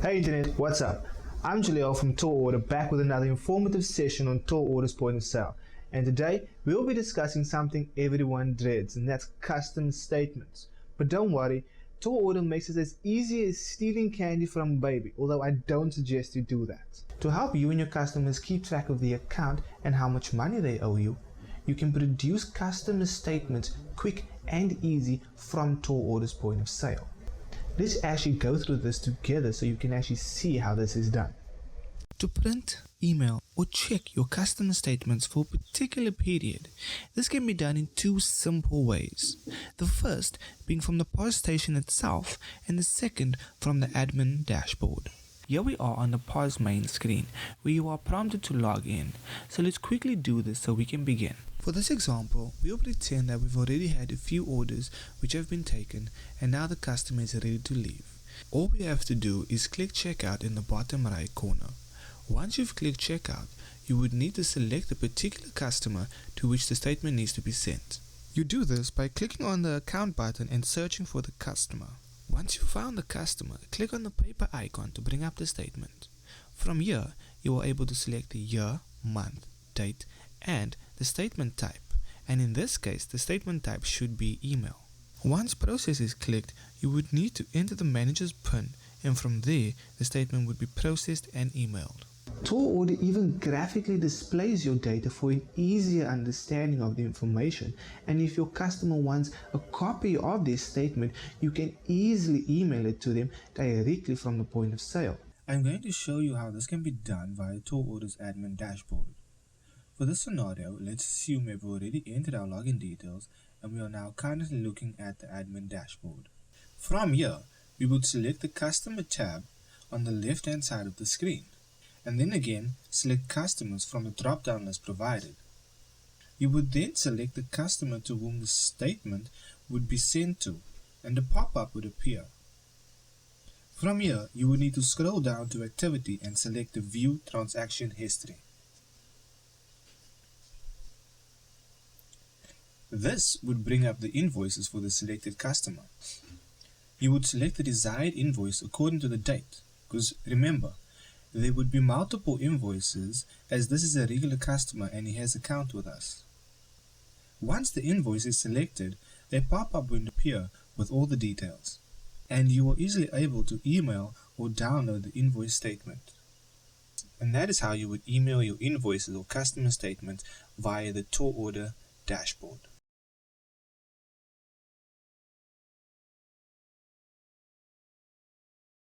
Hey Internet, what's up? I'm Jaleel from TallOrder, back with another informative session on TallOrder's point of sale. And today we'll be discussing something everyone dreads, and that's custom statements. But don't worry, TallOrder makes it as easy as stealing candy from a baby, although I don't suggest you do that. To help you and your customers keep track of the account and how much money they owe you, you can produce custom statements quick and easy from TallOrder's point of sale. Let's actually go through this together so you can actually see how this is done. To print, email, or check your customer statements for a particular period, this can be done in two simple ways. The first being from the POS station itself, and the second from the admin dashboard. Here we are on the POS main screen, where you are prompted to log in. So let's quickly do this so we can begin. For this example, we'll pretend that we've already had a few orders which have been taken, and now the customer is ready to leave. All we have to do is click checkout in the bottom right corner. Once you've clicked checkout, you would need to select the particular customer to which the statement needs to be sent. You do this by clicking on the account button and searching for the customer. Once you've found the customer, click on the paper icon to bring up the statement. From here, you are able to select the year, month, date, and the statement type, and in this case the statement type should be email. Once process is clicked, you would need to enter the manager's PIN, and from there the statement would be processed and emailed. TallOrder even graphically displays your data for an easier understanding of the information, and if your customer wants a copy of this statement, you can easily email it to them directly from the point of sale. I'm going to show you how this can be done via TallOrder's admin dashboard. For this scenario, let's assume we've already entered our login details and we are now currently looking at the admin dashboard. From here, we would select the customer tab on the left hand side of the screen, and then again select customers from the drop down list provided. You would then select the customer to whom the statement would be sent to, and a pop-up would appear. From here, you would need to scroll down to activity and select the view transaction history. This would bring up the invoices for the selected customer. You would select the desired invoice according to the date, because remember, there would be multiple invoices as this is a regular customer and he has an account with us. Once the invoice is selected, a pop-up will appear with all the details, and you are easily able to email or download the invoice statement. And that is how you would email your invoices or customer statements via the TallOrder dashboard.